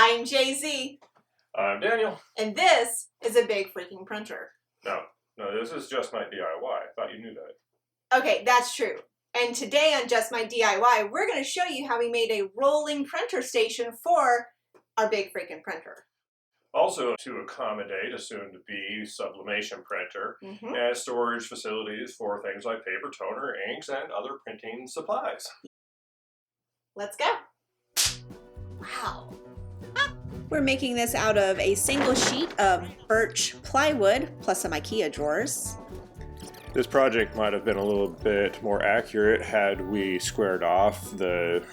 I'm Jay-Z. I'm Daniel. And this is a big freaking printer. No, this is just my DIY. I thought you knew that. Okay, that's true. And today on Just My DIY, we're going to show you how we made a rolling printer station for our big freaking printer. Also, to accommodate a soon-to-be sublimation printer and storage facilities for things like paper, toner, inks, and other printing supplies. Let's go. Wow. We're making this out of a single sheet of birch plywood plus some Ikea drawers. This project might have been a little bit more accurate had we squared off the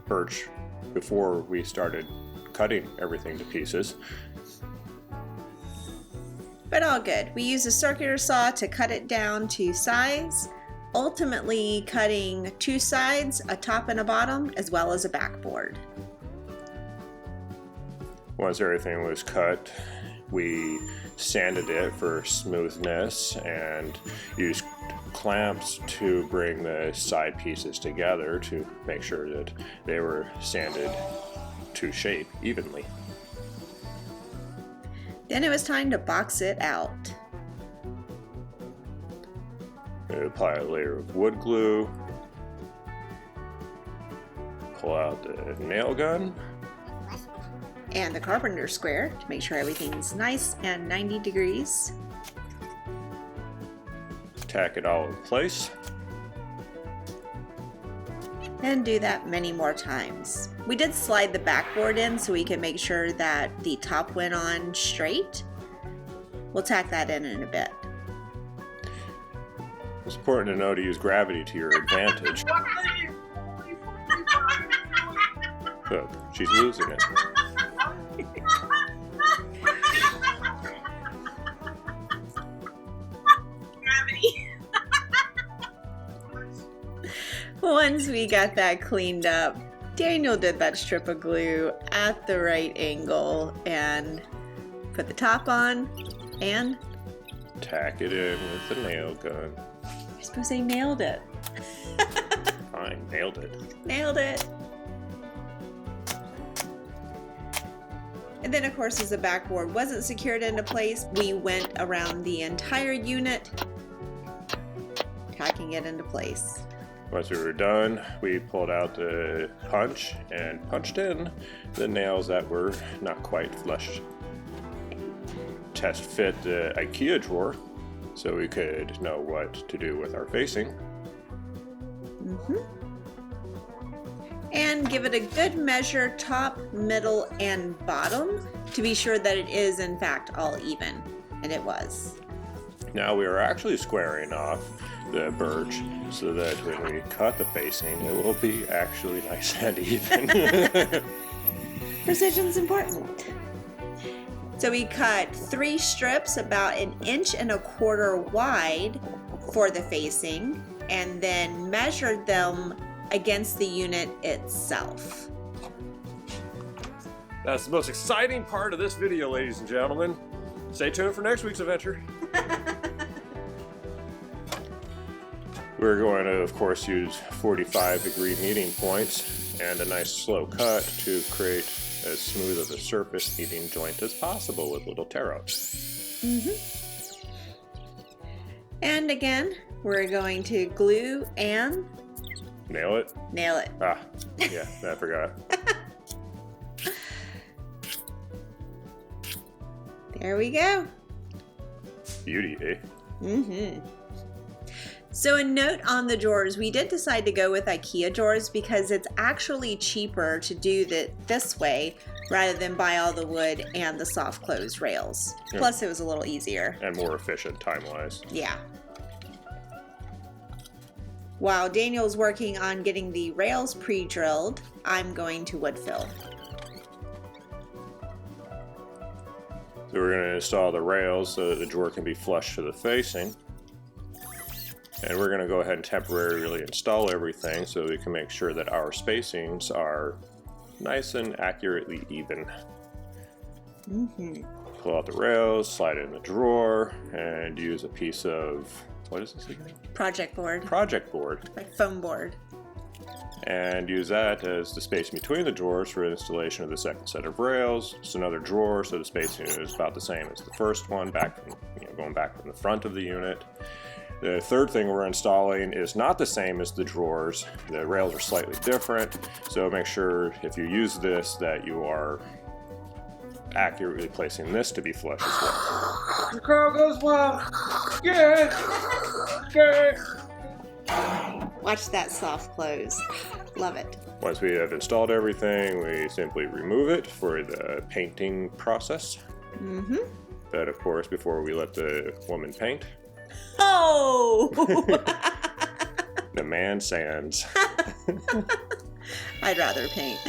birch before we started cutting everything to pieces. But all good. We used a circular saw to cut it down to size, ultimately cutting two sides, a top and a bottom, as well as a backboard. Once everything was cut, we sanded it for smoothness and used clamps to bring the side pieces together to make sure that they were sanded to shape evenly. Then it was time to box it out. Apply a layer of wood glue, pull out the nail gun, and the carpenter square to make sure everything's nice and 90 degrees. Tack it all in place. And do that many more times. We did slide the backboard in so we can make sure that the top went on straight. We'll tack that in a bit. It's important to know to use gravity to your advantage. Look, she's losing it. Once we got that cleaned up, Daniel did that strip of glue at the right angle and put the top on and tack it in with the nail gun. You're supposed to say nailed it. Fine, nailed it. Nailed it. And then of course, as the backboard wasn't secured into place, we went around the entire unit, tacking it into place. Once we were done, we pulled out the punch and punched in the nails that were not quite flush. Test fit the Ikea drawer so we could know what to do with our facing. And give it a good measure top, middle, and bottom to be sure that it is in fact all even. And it was. Now we are actually squaring off the birch so that when we cut the facing it will be actually nice and even. Precision's important. So we cut 3 strips about 1.25 inches wide for the facing and then measured them against the unit itself. That's the most exciting part of this video, ladies and gentlemen. Stay tuned for next week's adventure. We're going to, of course, use 45-degree kneading points and a nice slow cut to create as smooth of a surface kneading joint as possible with little tear-outs. And again, we're going to glue and nail it. Nail it. Ah, yeah, I forgot. There we go. Beauty, eh? So a note on the drawers, we did decide to go with Ikea drawers because it's actually cheaper to do this way rather than buy all the wood and the soft close rails. Yeah. Plus it was a little easier. And more efficient time-wise. Yeah. While Daniel's working on getting the rails pre-drilled, I'm going to wood fill. So we're going to install the rails so that the drawer can be flush to the facing. And we're going to go ahead and temporarily install everything so we can make sure that our spacings are nice and accurately even. Pull out the rails, slide it in the drawer, and use a piece of, what is this again? Project board. Project board. Like foam board. and use that as the space between the drawers for installation of the second set of rails. It's another drawer, so the spacing is about the same as the first one, going back from the front of the unit. The third thing we're installing is not the same as the drawers. The rails are slightly different, so make sure if you use this that you are accurately placing this to be flush as well. The crowd goes wild. Yeah. Yeah. Watch that soft close. Love it. Once we have installed everything, we simply remove it for the painting process. Mm-hmm. But of course, before we let the woman paint, Oh! the man sands. I'd rather paint.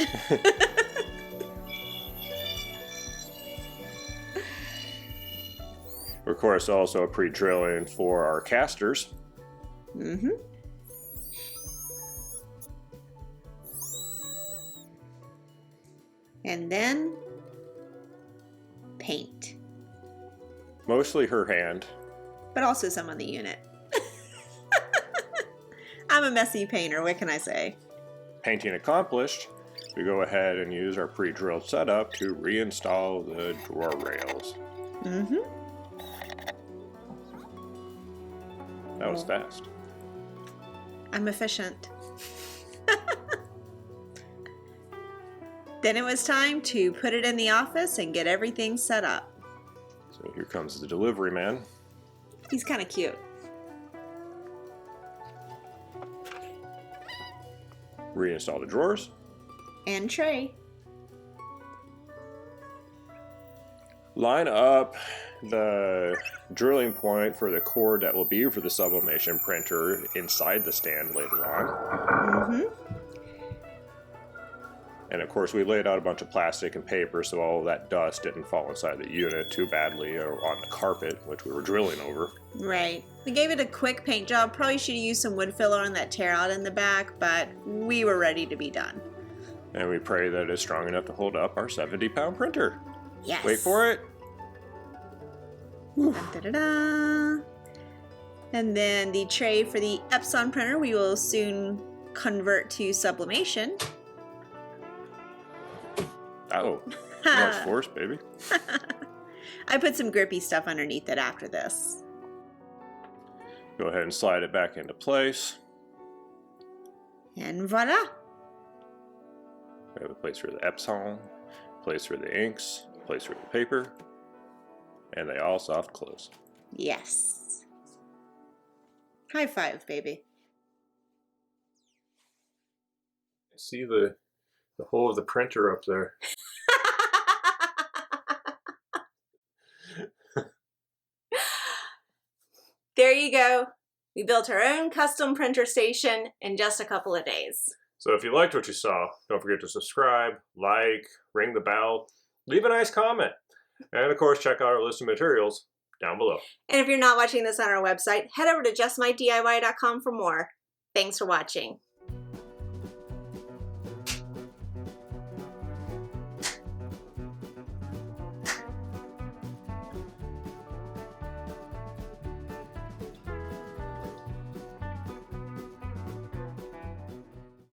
Of course, also pre-drilling for our casters. Mm-hmm. And then paint. Mostly her hand. But also some on the unit. I'm a messy painter, what can I say? Painting accomplished, we go ahead and use our pre-drilled setup to reinstall the drawer rails. Mm-hmm. That was fast. I'm efficient. Then it was time to put it in the office and get everything set up. So here comes the delivery man. He's kind of cute. Reinstall the drawers. And tray. Line up the drilling point for the cord that will be for the sublimation printer inside the stand later on. Mm-hmm. And of course, we laid out a bunch of plastic and paper so all of that dust didn't fall inside the unit too badly or on the carpet, which we were drilling over. Right. We gave it a quick paint job. Probably should have used some wood filler on that tear out in the back, but we were ready to be done. And we pray that it's strong enough to hold up our 70-pound printer. Yes. Wait for it. Da-da-da. And then the tray for the Epson printer we will soon convert to sublimation. Oh, too much force, baby. I put some grippy stuff underneath it after this. Go ahead and slide it back into place. And voila! We have a place for the Epson, place for the inks, place for the paper, and they all soft close. Yes. High five, baby. See the hole of the printer up there. There you go. We built our own custom printer station in just a couple of days. So if you liked what you saw, don't forget to subscribe, like, ring the bell, leave a nice comment, and of course check out our list of materials down below. And if you're not watching this on our website, head over to justmydiy.com for more. Thanks for watching.